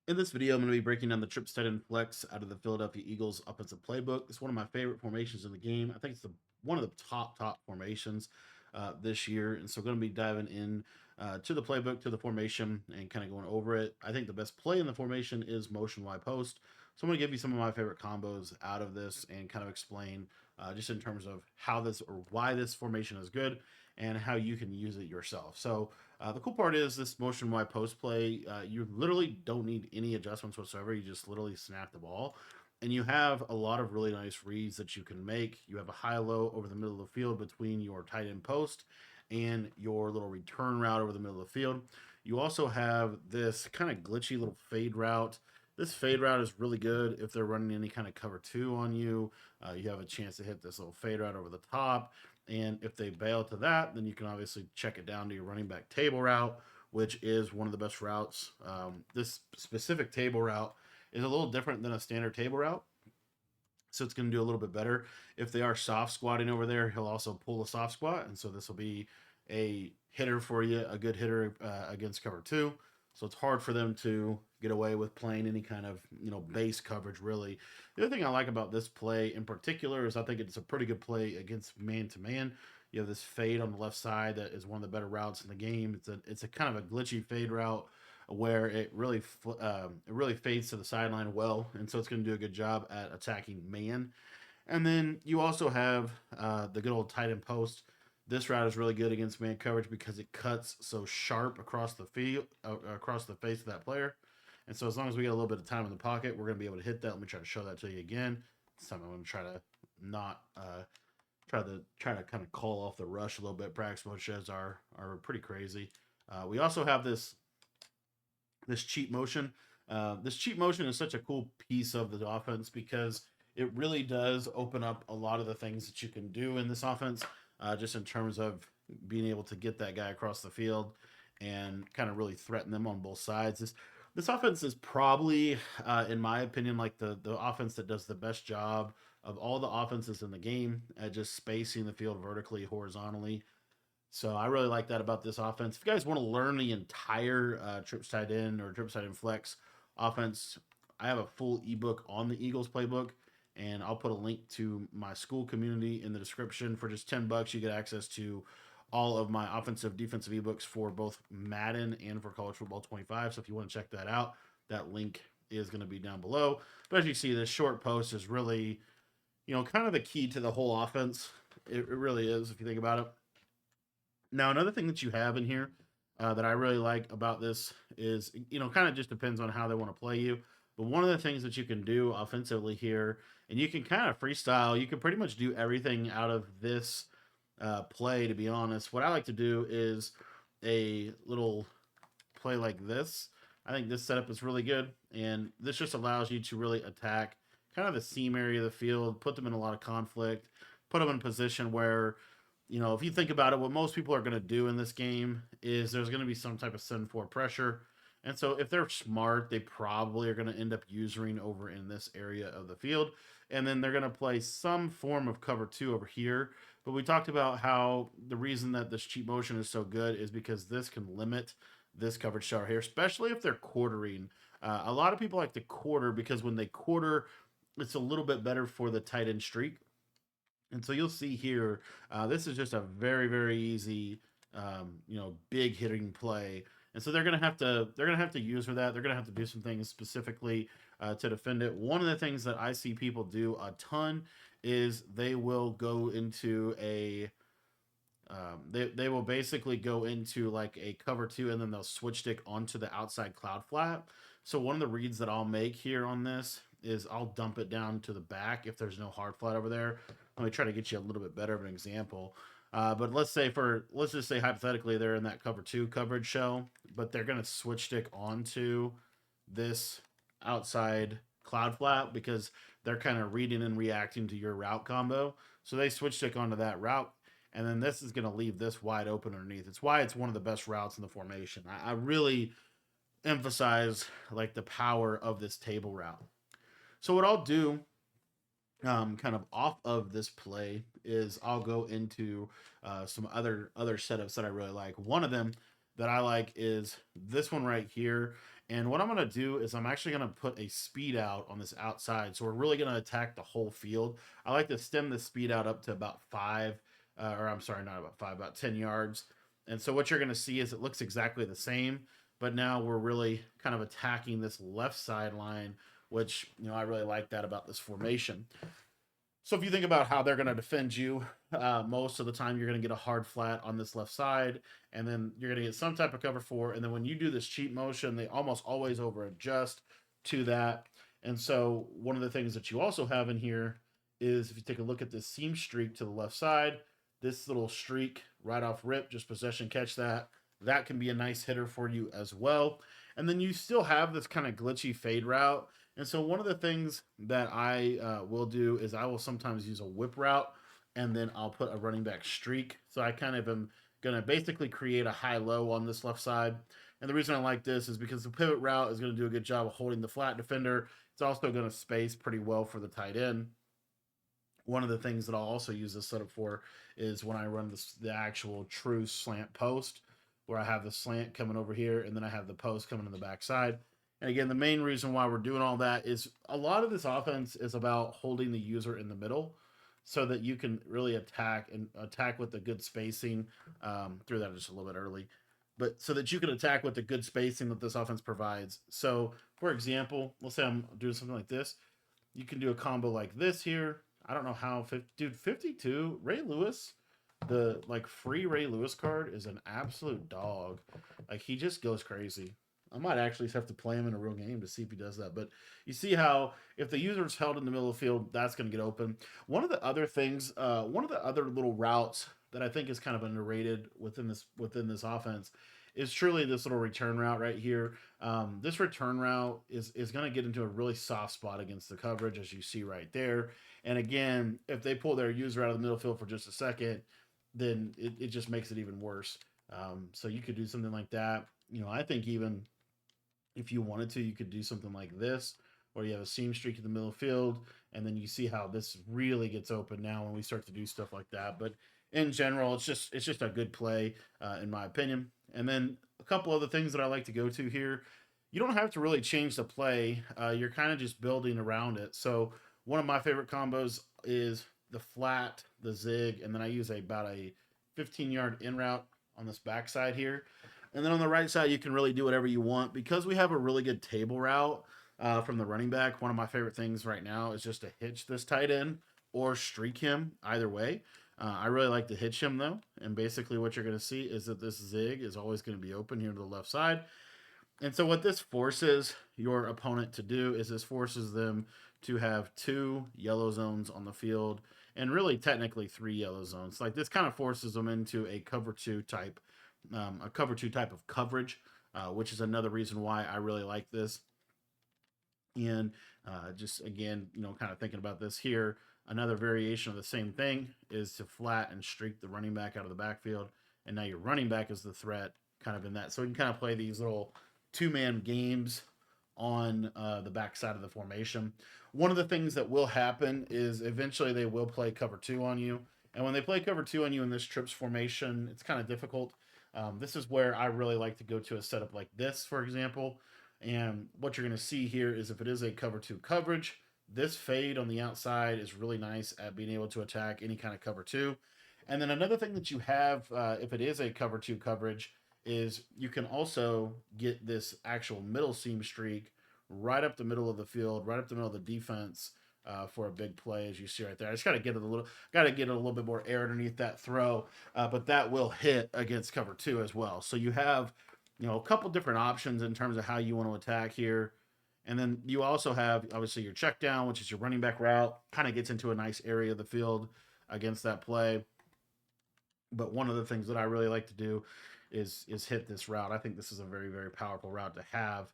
In this video, I'm going to be breaking down the trips tight end flex out of the Philadelphia Eagles offensive playbook. It's one of my favorite formations in the game. I think it's one of the top formations this year, and so going to be diving in to the playbook, to the formation, and kind of going over it. I think the best play in the formation is motion Y post. So I'm going to give you some of my favorite combos out of this and kind of explain just in terms of how this or why this formation is good and how you can use it yourself. So the cool part is this motion Y post play, you literally don't need any adjustments whatsoever. You just literally snap the ball. And you have a lot of really nice reads that you can make. You have a high-low over the middle of the field between your tight end post and your little return route over the middle of the field. You also have this kind of glitchy little fade route. This fade route is really good if they're running any kind of cover two on you. You have a chance to hit this little fade route over the top. And if they bail to that, then you can obviously check it down to your running back table route, which is one of the best routes. This specific table route is a little different than a standard table route. So it's going to do a little bit better. If they are soft squatting over there, he'll also pull a soft squat. And so this will be a hitter for you, a good hitter against cover two. So it's hard for them to get away with playing any kind of base coverage. Really, the other thing I like about this play in particular is I think it's a pretty good play against man to man. You have this fade on the left side that is one of the better routes in the game. It's a kind of a glitchy fade route where it really fades to the sideline well, and so it's going to do a good job at attacking man. And then you also have the good old tight end post. This route is really good against man coverage because it cuts so sharp across the field, across the face of that player. And so as long as we get a little bit of time in the pocket, we're going to be able to hit that. Let me try to show that to you again. This time I'm going to try to not try to kind of call off the rush a little bit. Practice mode shows are pretty crazy. We also have this cheat motion. This cheat motion is such a cool piece of the offense because it really does open up a lot of the things that you can do in this offense, just in terms of being able to get that guy across the field and kind of really threaten them on both sides. This offense is probably, in my opinion, like the offense that does the best job of all the offenses in the game at just spacing the field vertically, horizontally. So I really like that about this offense. If you guys want to learn the entire trips tight end or trips tight end flex offense, I have a full ebook on the Eagles playbook, and I'll put a link to my school community in the description. For just $10, you get access to all of my offensive defensive ebooks for both Madden and for College Football 25. So if you want to check that out, that link is going to be down below. But as you see, this short post is really, kind of the key to the whole offense. It really is if you think about it. Now, another thing that you have in here that I really like about this is, kind of just depends on how they want to play you. But one of the things that you can do offensively here, and you can kind of freestyle, you can pretty much do everything out of this play, to be honest. What I like to do is a little play like this. I think this setup is really good, and this just allows you to really attack kind of the seam area of the field, put them in a lot of conflict, put them in a position where if you think about it, what most people are going to do in this game is there's going to be some type of send for pressure. And so if they're smart, they probably are going to end up using over in this area of the field. And then they're going to play some form of cover two over here. But we talked about how the reason that this cheat motion is so good is because this can limit this coverage shot here, especially if they're quartering. A lot of people like to quarter because when they quarter, it's a little bit better for the tight end streak. And so you'll see here, this is just a very easy, big hitting play. And so they're gonna have to use for that. They're gonna have to do some things specifically to defend it. One of the things that I see people do a ton is they will go into they will basically go into like a cover two and then they'll switch stick onto the outside cloud flat. So one of the reads that I'll make here on this is I'll dump it down to the back if there's no hard flat over there. Let me try to get you a little bit better of an example. But let's just say hypothetically they're in that cover two coverage shell, but they're going to switch stick onto this outside cloud flat because they're kind of reading and reacting to your route combo. So they switch stick onto that route, and then this is going to leave this wide open underneath. It's why it's one of the best routes in the formation. I really emphasize like the power of this table route. So what I'll do kind of off of this play is I'll go into some other setups that I really like. One of them that I like is this one right here, And what I'm going to do is I'm actually going to put a speed out on this outside. So we're really going to attack the whole field. I like to stem the speed out up to about 5, or I'm sorry, not about 5, about 10 yards. And so what you're going to see is it looks exactly the same, but now we're really kind of attacking this left sideline, which, I really like that about this formation. So if you think about how they're going to defend you, most of the time you're going to get a hard flat on this left side, and then you're going to get some type of cover 4. And then when you do this cheat motion, they almost always over adjust to that. And so one of the things that you also have in here is, if you take a look at this seam streak to the left side, this little streak right off rip, just possession catch that. That can be a nice hitter for you as well. And then you still have this kind of glitchy fade route. And so one of the things that I will do is I will sometimes use a whip route, and then I'll put a running back streak. So I kind of am going to basically create a high-low on this left side. And the reason I like this is because the pivot route is going to do a good job of holding the flat defender. It's also going to space pretty well for the tight end. One of the things that I'll also use this setup for is when I run the actual true slant post, where I have the slant coming over here, and then I have the post coming to the backside. And again, the main reason why we're doing all that is a lot of this offense is about holding the user in the middle so that you can really attack with a good spacing. Threw that just a little bit early, but so that you can attack with the good spacing that this offense provides. So, for example, let's say I'm doing something like this. You can do a combo like this here. I don't know how, dude, 52, Ray Lewis, the free Ray Lewis card is an absolute dog. Like, he just goes crazy. I might actually have to play him in a real game to see if he does that. But you see how if the user is held in the middle of the field, that's going to get open. One of the other things, one of the other little routes that I think is kind of underrated within this offense is truly this little return route right here. This return route is going to get into a really soft spot against the coverage, as you see right there. And again, if they pull their user out of the middle field for just a second, then it just makes it even worse. So you could do something like that. I think even if you wanted to, you could do something like this, where you have a seam streak in the middle field, and then you see how this really gets open now when we start to do stuff like that. But in general, it's just a good play, in my opinion. And then a couple other things that I like to go to here. You don't have to really change the play. You're kind of just building around it. So one of my favorite combos is the flat, the zig, and then I use about a 15-yard in route on this backside here. And then on the right side, you can really do whatever you want. Because we have a really good table route from the running back, one of my favorite things right now is just to hitch this tight end or streak him, either way. I really like to hitch him, though. And basically what you're going to see is that this zig is always going to be open here to the left side. And so what this forces your opponent to do is this forces them to have 2 yellow zones on the field, and really technically 3 yellow zones. Like, this kind of forces them into a cover 2 type of coverage, which is another reason why I really like this. And just again, kind of thinking about this here, another variation of the same thing is to flat and streak the running back out of the backfield, and now your running back is the threat, kind of in that. So we can kind of play these little 2-man games on the backside of the formation. One of the things that will happen is eventually they will play cover 2 on you. And when they play cover 2 on you in this trips formation, it's kind of difficult. This is where I really like to go to a setup like this, for example. And what you're going to see here is if it is a cover 2 coverage, this fade on the outside is really nice at being able to attack any kind of cover 2. And then another thing that you have, if it is a cover 2 coverage, is you can also get this actual middle seam streak right up the middle of the field, right up the middle of the defense, for a big play, as you see right there. I just got to get it a little bit more air underneath that throw, but that will hit against cover 2 as well. So you have, a couple different options in terms of how you want to attack here. And then you also have, obviously, your check down, which is your running back route, kind of gets into a nice area of the field against that play. But one of the things that I really like to do is hit this route. I think this is a very, very powerful route to have.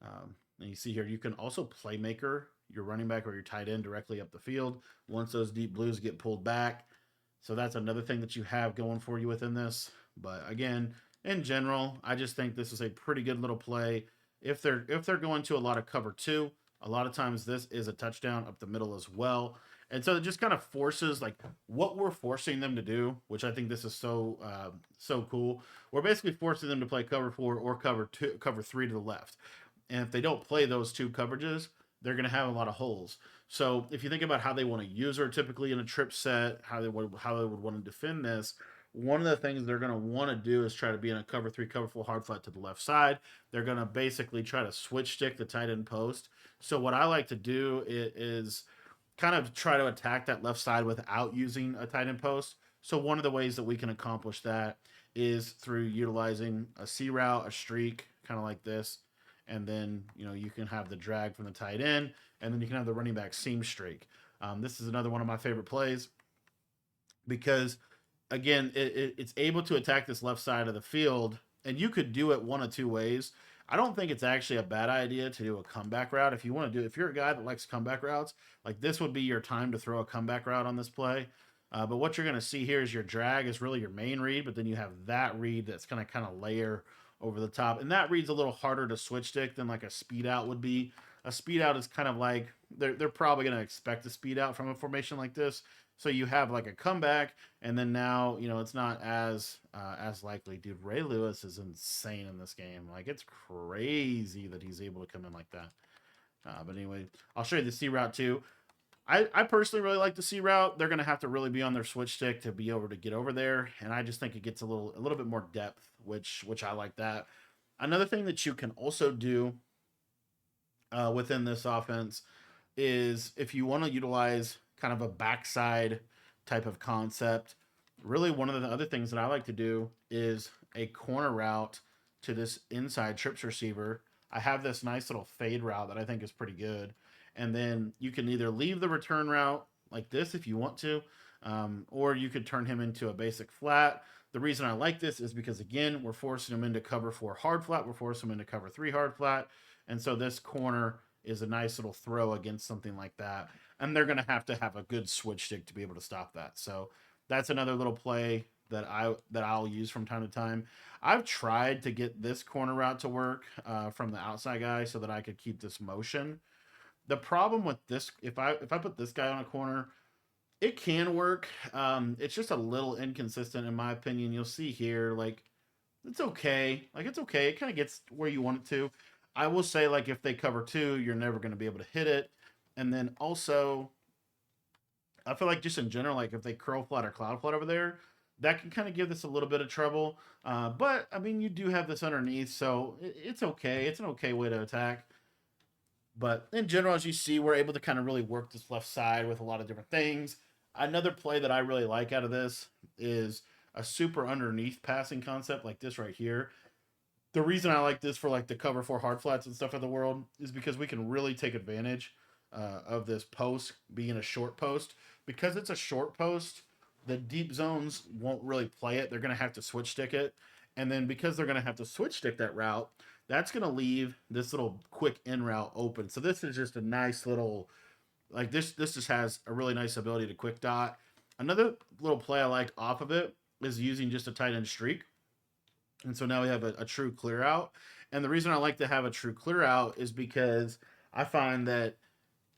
And you see here, you can also playmaker your running back or your tight end directly up the field once those deep blues get pulled back. So that's another thing that you have going for you within this. But again, in general, I just think this is a pretty good little play. If they're going to a lot of cover 2, a lot of times this is a touchdown up the middle as well. And so it just kind of forces, like, what we're forcing them to do, which I think this is so cool. We're basically forcing them to play cover 4 or cover 3 to the left. And if they don't play those two coverages, they're going to have a lot of holes. So if you think about how they want to use her typically in a trip set, how they would want to defend this, one of the things they're going to want to do is try to be in a cover three, cover four hard flat to the left side. They're going to basically try to switch stick the tight end post. So what I like to do is kind of try to attack that left side without using a tight end post. So one of the ways that we can accomplish that is through utilizing a C route, a streak, kind of like this, and then you can have the drag from the tight end, and then you can have the running back seam streak. This is another one of my favorite plays because again, it's able to attack this left side of the field, and you could do it one of two ways. I don't think it's actually a bad idea to do a comeback route. If you want to do, if you're a guy that likes comeback routes, like this would be your time to throw a comeback route on this play. But what you're going to see here is your drag is really your main read, but then you have that read that's going to kind of layer over the top. And that read's a little harder to switch stick than like a speed out would be. A speed out is kind of like they're probably going to expect a speed out from a formation like this. So you have like a comeback, and then now it's not as likely. Dude, Ray Lewis is insane in this game. Like it's crazy that he's able to come in like that. But anyway, I'll show you the C route too. I personally really like the C route. They're going to have to really be on their switch stick to be able to get over there, and I just think it gets a little bit more depth, which I like that. Another thing that you can also do within this offense is if you want to utilize kind of a backside type of concept. Really, one of the other things that I like to do is a corner route to this inside trips receiver. I have this nice little fade route that I think is pretty good. And then you can either leave the return route like this if you want to, or you could turn him into a basic flat. The reason I like this is because, again, we're forcing him into cover four hard flat. We're forcing him into cover three hard flat. And so this corner is a nice little throw against something like that. And they're going to have a good switch stick to be able to stop that. So that's another little play that I'll use from time to time. I've tried to get this corner route to work from the outside guy so that I could keep this motion. The problem with this, if I put this guy on a corner, it can work. It's just a little inconsistent in my opinion. You'll see here, like it's okay. Like it's okay. It kind of gets where you want it to. I will say, like if they cover two, you're never going to be able to hit it. And then also, I feel like just in general, like if they curl flat or cloud flat over there, that can kind of give this a little bit of trouble. But I mean, you do have this underneath, so it's okay. It's an okay way to attack. But in general, as you see, we're able to kind of really work this left side with a lot of different things. Another play that I really like out of this is a super underneath passing concept like this right here. The reason I like this for like the cover four hard flats and stuff in the world is because we can really take advantage of this post being a short post. Because it's a short post, the deep zones won't really play it. They're going to have to switch stick it. And then because they're going to have to switch stick that route, that's going to leave this little quick in route open. So this is just a nice little, like this just has a really nice ability to quick dot. Another little play I like off of it is using just a tight end streak. And so now we have a true clear out. And the reason I like to have a true clear out is because I find that,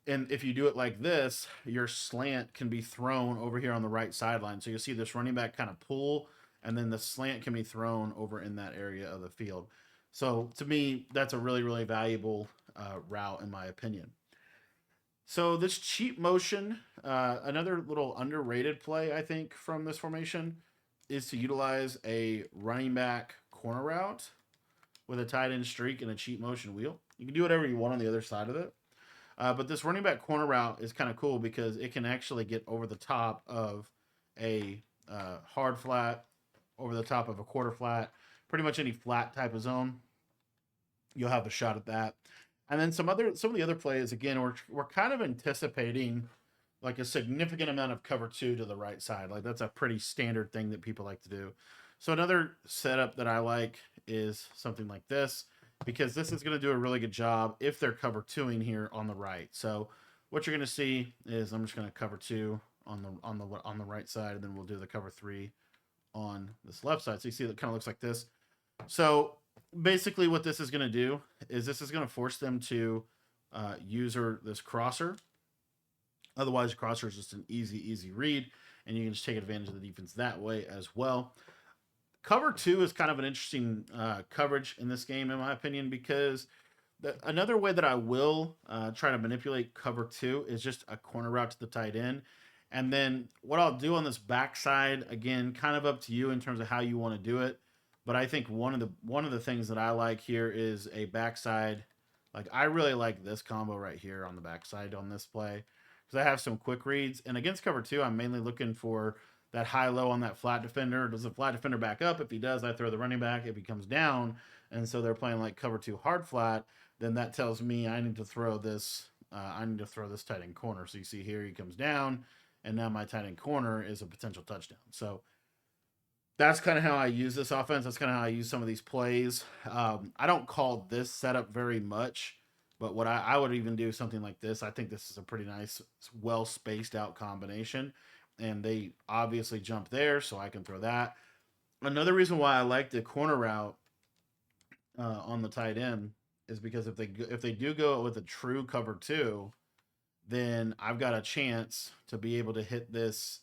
and if you do it like this, your slant can be thrown over here on the right sideline. So you'll see this running back kind of pull, and then the slant can be thrown over in that area of the field. So to me, that's a really, really valuable route in my opinion. So this cheap motion, another little underrated play, I think, from this formation is to utilize a running back corner route with a tight end streak and a cheap motion wheel. You can do whatever you want on the other side of it. But this running back corner route is kind of cool because it can actually get over the top of a hard flat, over the top of a quarter flat, pretty much any flat type of zone. You'll have a shot at that. And then some of the other plays, again, we're kind of anticipating like a significant amount of cover two to the right side. Like that's a pretty standard thing that people like to do. So another setup that I like is something like this, because this is going to do a really good job if they're cover twoing here on the right. So what you're going to see is I'm just going to cover two on the right side, and then we'll do the cover three on this left side. So you see it kind of looks like this. So basically what this is going to do is this is going to force them to use this crosser. Otherwise, crosser is just an easy read, and you can just take advantage of the defense that way as well. Cover two is kind of an interesting coverage in this game, in my opinion, because Another way that I will try to manipulate cover two is just a corner route to the tight end. And then what I'll do on this backside, again, kind of up to you in terms of how you want to do it. But I think one of the things that I like here is a backside. Like I really like this combo right here on the backside on this play because I have some quick reads. And against cover two, I'm mainly looking for that high low on that flat defender. Does the flat defender back up? If he does, I throw the running back. If he comes down, and so they're playing like cover two hard flat, then that tells me I need to throw this. I need to throw this tight end corner. So you see here he comes down, and now my tight end corner is a potential touchdown. So that's kind of how I use this offense. That's kind of how I use some of these plays. I don't call this setup very much, but what I would even do something like this. I think this is a pretty nice, well spaced out combination, and they obviously jump there, so I can throw that. Another reason why I like the corner route on the tight end is because if they do go with a true cover two, then I've got a chance to be able to hit this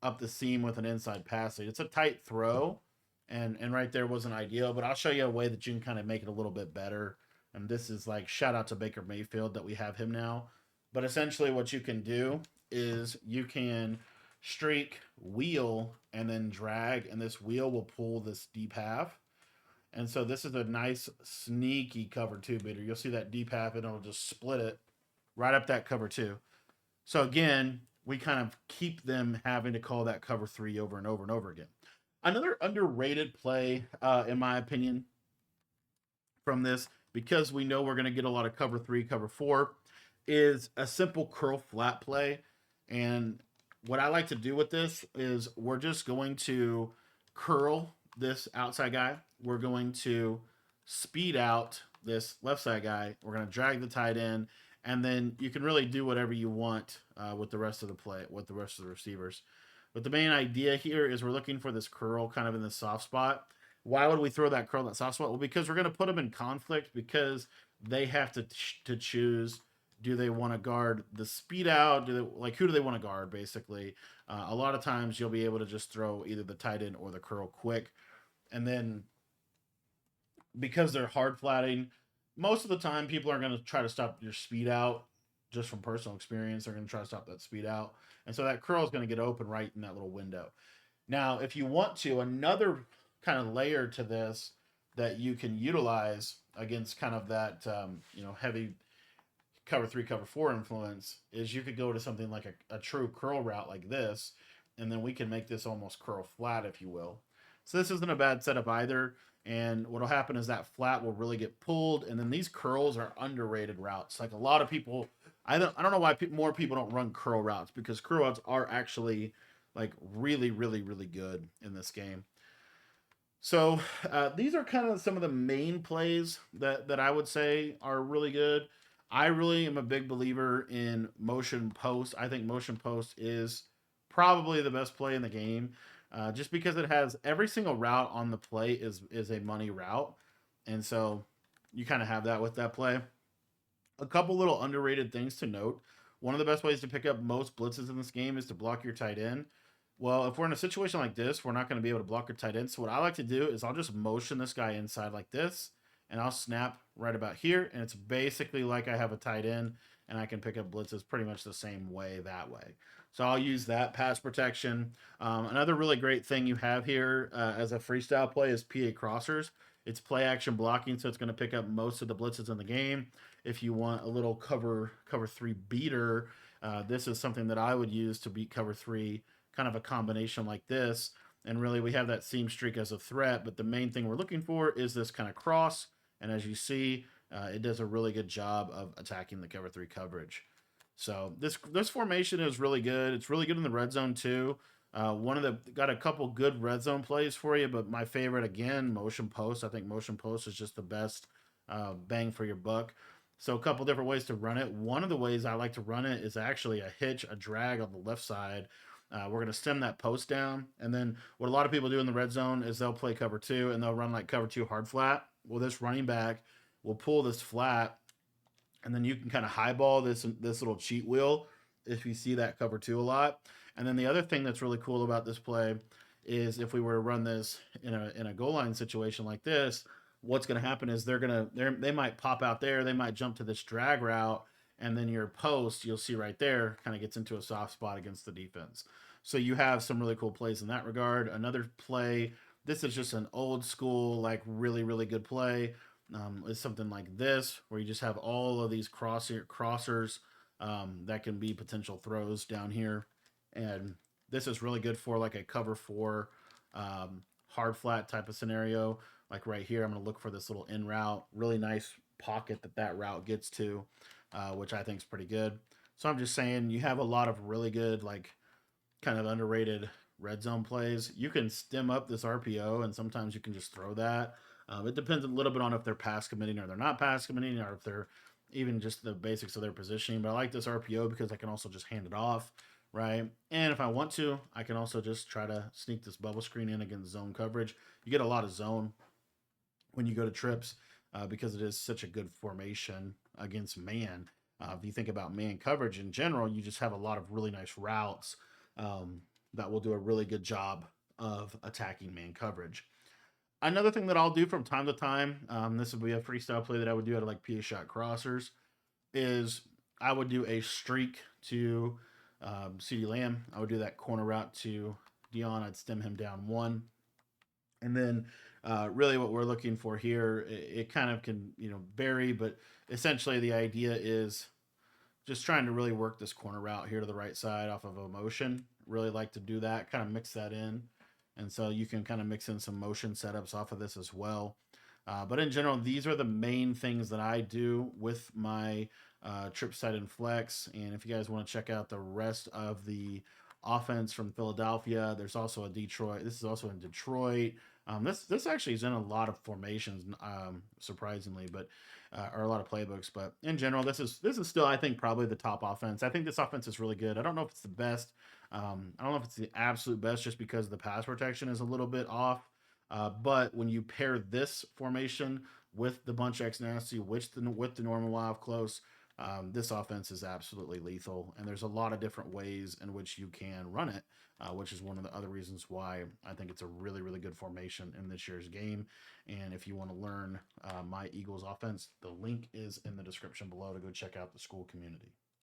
up the seam with an inside passage. It's a tight throw, and right there wasn't ideal, but I'll show you a way that you can kind of make it a little bit better. And this is like shout out to Baker Mayfield that we have him now. But essentially, what you can do is you can streak, wheel, and then drag, and this wheel will pull this deep half. And so this is a nice sneaky cover two beater. You'll see that deep half, and it'll just split it right up that cover two. So again, we kind of keep them having to call that cover three over and over and over again. Another underrated play, in my opinion, from this, because we know we're going to get a lot of cover three, cover four, is a simple curl flat play. And what I like to do with this is we're just going to curl this outside guy. We're going to speed out this left side guy. We're going to drag the tight end, and then you can really do whatever you want with the rest of the play, with the rest of the receivers. But the main idea here is we're looking for this curl kind of in the soft spot. Why would we throw that curl in that soft spot? Well, because we're going to put them in conflict because they have to choose. Do they want to guard the speed out? Do they, like who do they want to guard? Basically, a lot of times you'll be able to just throw either the tight end or the curl quick, and then because they're hard flatting, most of the time people are going to try to stop your speed out just from personal experience. They're going to try to stop that speed out. And so that curl is going to get open right in that little window. Now, if you want to, another kind of layer to this that you can utilize against kind of that, heavy cover three, cover four influence is you could go to something like a true curl route like this, and then we can make this almost curl flat, if you will. So this isn't a bad setup either. And what'll happen is that flat will really get pulled, and then these curls are underrated routes. Like a lot of people, I don't know why more people don't run curl routes because curl routes are actually like really, really, really good in this game. So these are kind of some of the main plays that I would say are really good. I really am a big believer in motion post. I think motion post is probably the best play in the game, just because it has every single route on the play is a money route, and so you kind of have that with that play. A couple little underrated things to note. One of the best ways to pick up most blitzes in this game is to block your tight end. Well, if we're in a situation like this, we're not going to be able to block your tight end. So what I like to do is I'll just motion this guy inside like this, and I'll snap right about here, and it's basically like I have a tight end, and I can pick up blitzes pretty much the same way that way. So I'll use that pass protection. Another really great thing you have here as a freestyle play is PA crossers. It's play action blocking, so it's going to pick up most of the blitzes in the game. If you want a little cover three beater, this is something that I would use to beat cover three, kind of a combination like this. And really, we have that seam streak as a threat, but the main thing we're looking for is this kind of cross. And as you see, it does a really good job of attacking the cover three coverage. So this formation is really good. It's really good in the red zone too. Got a couple good red zone plays for you, but my favorite again, motion post. I think motion post is just the best bang for your buck. So a couple different ways to run it. One of the ways I like to run it is actually a hitch, a drag on the left side. We're going to stem that post down. And then what a lot of people do in the red zone is they'll play cover two and they'll run like cover two hard flat. Well, this running back will pull this flat, and then you can kind of highball this little cheat wheel if you see that cover two a lot. And then the other thing that's really cool about this play is if we were to run this in a goal line situation like this, what's going to happen is they might pop out there, they might jump to this drag route, and then your post, you'll see right there, kind of gets into a soft spot against the defense. So you have some really cool plays in that regard. Another play, this is just an old school, like really, really good play. Is something like this, where you just have all of these crossers that can be potential throws down here. And this is really good for like a cover four hard flat type of scenario. Like right here, I'm going to look for this little in route, really nice pocket that route gets to, which I think is pretty good. So I'm just saying you have a lot of really good, like kind of underrated red zone plays. You can stem up this RPO, and sometimes you can just throw that. It depends a little bit on if they're pass committing or they're not pass committing, or if they're even just the basics of their positioning. But I like this RPO because I can also just hand it off, right? And if I want to, I can also just try to sneak this bubble screen in against zone coverage. You get a lot of zone when you go to trips because it is such a good formation against man. If you think about man coverage in general, you just have a lot of really nice routes that will do a really good job of attacking man coverage. Another thing that I'll do from time to time, this would be a freestyle play that I would do out of like PA shot crossers, is I would do a streak to CeeDee Lamb. I would do that corner route to Dion. I'd stem him down one. And then really what we're looking for here, it kind of can, vary, but essentially the idea is just trying to really work this corner route here to the right side off of a motion. Really like to do that, kind of mix that in. And so you can kind of mix in some motion setups off of this as well. But in general, these are the main things that I do with my trip side and flex. And if you guys want to check out the rest of the offense from Philadelphia, there's also a Detroit. This is also in Detroit. This actually is in a lot of formations, surprisingly, but or a lot of playbooks. But in general, this is still, I think, probably the top offense. I think this offense is really good. I don't know if it's the best. I don't know if it's the absolute best, just because the pass protection is a little bit off. But when you pair this formation with the bunch X nasty, with the normal live close, this offense is absolutely lethal, and there's a lot of different ways in which you can run it, which is one of the other reasons why I think it's a really, really good formation in this year's game. And if you want to learn my Eagles offense, the link is in the description below to go check out the school community.